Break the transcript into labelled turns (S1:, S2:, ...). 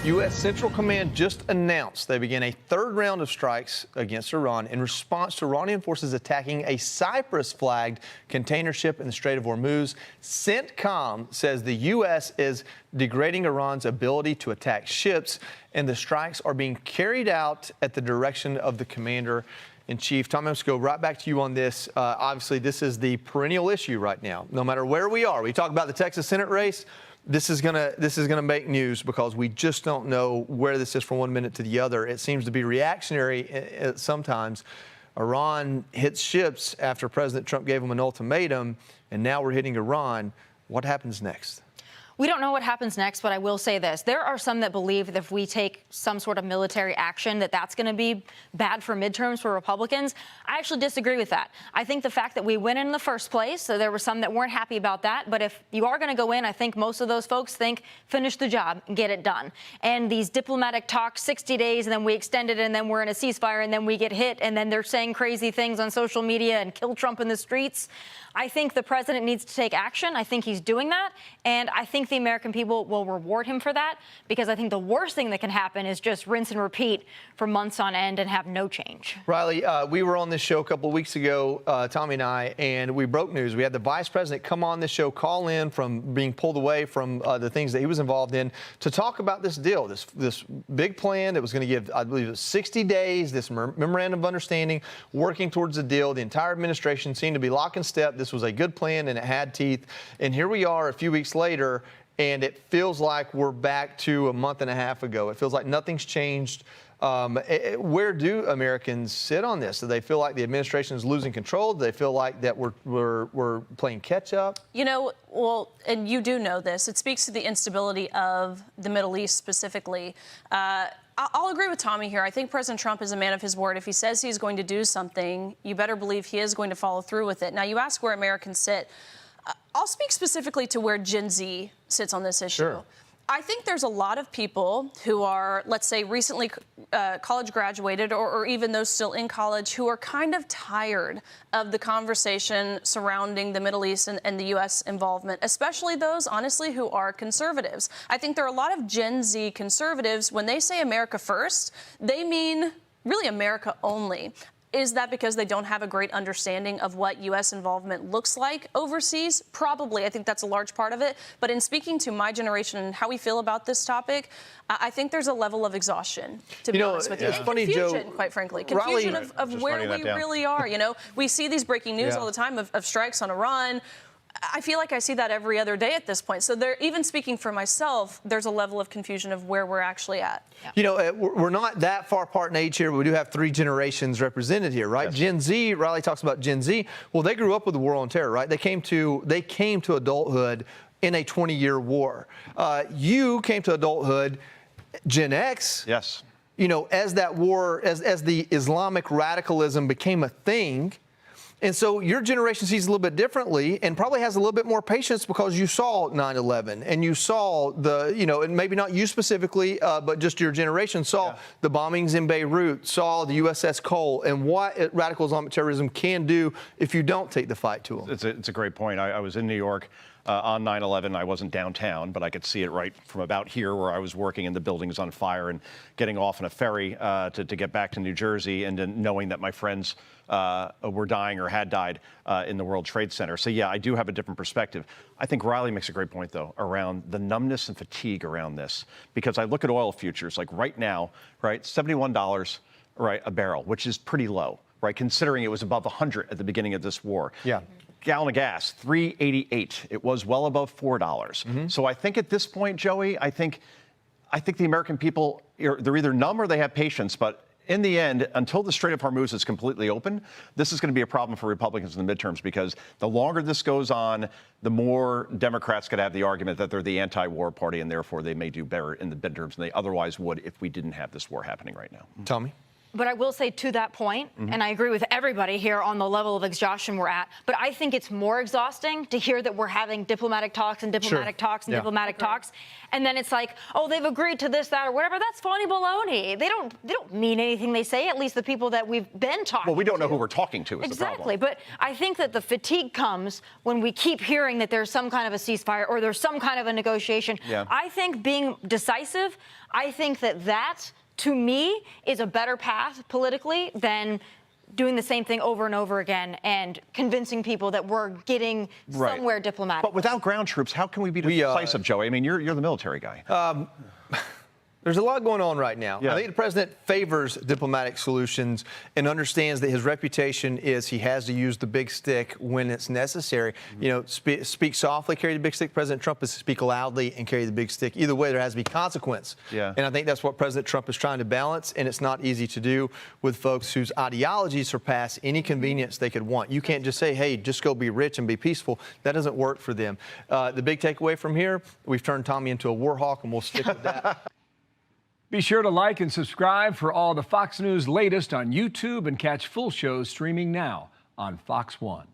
S1: U.S. Central Command just announced they began a third round of strikes against Iran in response to Iranian forces attacking a Cyprus-flagged container ship in the Strait of Hormuz. CENTCOM says the U.S. is degrading Iran's ability to attack ships, and the strikes are being carried out at the direction of the commander-in-chief. Tom, let's go right back to you on this. Obviously, this is the perennial issue right now. No matter where we are, we talk about the Texas Senate race. This is gonna make news because we just don't know where this is from one minute to the other. It seems to be reactionary sometimes. Iran hits ships after President Trump gave them an ultimatum, and now we're hitting Iran. What happens next?
S2: We don't know what happens next, but I will say this. There are some that believe that if we take some sort of military action, that's going to be bad for midterms for Republicans. I actually disagree with that. I think the fact that we went in the first place, so there were some that weren't happy about that. But if you are going to go in, I think most of those folks think finish the job and get it done. And these diplomatic talks, 60 days, and then we extend it, and then we're in a ceasefire, and then we get hit, and then they're saying crazy things on social media and kill Trump in the streets. I think the president needs to take action. I think he's doing that. And I think the American people will reward him for that, because I think the worst thing that can happen is just rinse and repeat for months on end and have no change.
S1: Riley, we were on this show a couple of weeks ago, Tommy and I, and we broke news. We had the vice president come on this show, call in from being pulled away from the things that he was involved in to talk about this deal, this big plan that was going to give, I believe it was 60 days, this memorandum of understanding, working towards the deal. The entire administration seemed to be lock and step. This was a good plan and it had teeth. And here we are a few weeks later, and it feels like we're back to a month and a half ago. It feels like nothing's changed. Where do Americans sit on this? Do they feel like the administration is losing control? Do they feel like that we're playing catch up?
S3: You know, well, and you do know this. It speaks to the instability of the Middle East specifically. I'll agree with Tommy here. I think President Trump is a man of his word. If he says he's going to do something, you better believe he is going to follow through with it. Now, you ask where Americans sit. I'll speak specifically to where Gen Z sits on this issue.
S1: Sure.
S3: I think there's a lot of people who are, let's say, recently college graduated or even those still in college who are kind of tired of the conversation surrounding the Middle East and the U.S. involvement, especially those, honestly, who are conservatives. I think there are a lot of Gen Z conservatives, when they say America first, they mean really America only. Is that because they don't have a great understanding of what U.S. involvement looks like overseas? Probably. I think that's a large part of it. But in speaking to my generation and how we feel about this topic, I think there's a level of exhaustion, to be honest with you.
S1: It's funny,
S3: confusion,
S1: Joe,
S3: quite frankly. Confusion
S1: Riley,
S3: of where we really are. You know, we see these breaking news all the time of strikes on Iran. I feel like I see that every other day at this point. So even speaking for myself, there's a level of confusion of where we're actually at.
S2: Yeah.
S1: You know, we're not that far apart in age here, but we do have three generations represented here, right? Yes. Gen Z, Riley talks about Gen Z. Well, they grew up with the war on terror, right? They came to adulthood in a 20-year war. You came to adulthood, Gen X.
S4: Yes.
S1: You know, as that war, as the Islamic radicalism became a thing. And so your generation sees a little bit differently and probably has a little bit more patience because you saw 9/11 and you saw and maybe not you specifically, but just your generation saw the bombings in Beirut, saw the USS Cole, and what radical Islamic terrorism can do if you don't take the fight to them.
S4: It's a great point. I was in New York on 9/11. I wasn't downtown, but I could see it right from about here where I was working, and the building was on fire, and getting off on a ferry to get back to New Jersey, and then knowing that my friends were dying or had died in the World Trade Center. So, yeah, I do have a different perspective. I think Riley makes a great point, though, around the numbness and fatigue around this, because I look at oil futures, like right now, right, $71, right, a barrel, which is pretty low, right, considering it was above 100 at the beginning of this war.
S1: Yeah.
S4: Gallon of gas, $3.88. It was well above $4. Mm-hmm. So I think at this point, Joey, I think the American people, they're either numb or they have patience, but in the end, until the Strait of Hormuz is completely open, this is going to be a problem for Republicans in the midterms, because the longer this goes on, the more Democrats could have the argument that they're the anti-war party, and therefore they may do better in the midterms than they otherwise would if we didn't have this war happening right now.
S1: Tommy?
S2: But I will say to that point, and I agree with everybody here on the level of exhaustion we're at, but I think it's more exhausting to hear that we're having diplomatic talks and diplomatic talks and diplomatic talks. And then it's like, oh, they've agreed to this, that, or whatever. That's phony baloney. They don't mean anything they say, at least the people that we've been talking to.
S4: Well, we don't know who we're talking to is
S2: exactly.
S4: the problem.
S2: But I think that the fatigue comes when we keep hearing that there's some kind of a ceasefire or there's some kind of a negotiation.
S4: Yeah.
S2: I think being decisive, I think that to me, is a better path politically than doing the same thing over and over again and convincing people that we're getting somewhere diplomatic.
S4: But without ground troops, how can we be decisive, Joey? I mean, you're the military guy.
S1: There's a lot going on right now.
S4: Yeah.
S1: I think the president favors diplomatic solutions and understands that his reputation is he has to use the big stick when it's necessary. You know, speak softly, carry the big stick. President Trump is to speak loudly and carry the big stick. Either way, there has to be consequence.
S4: Yeah.
S1: And I think that's what President Trump is trying to balance, and it's not easy to do with folks whose ideologies surpass any convenience they could want. You can't just say, hey, just go be rich and be peaceful. That doesn't work for them. The big takeaway from here, we've turned Tommy into a war hawk, and we'll stick with that.
S5: Be sure to like and subscribe for all the Fox News latest on YouTube and catch full shows streaming now on Fox One.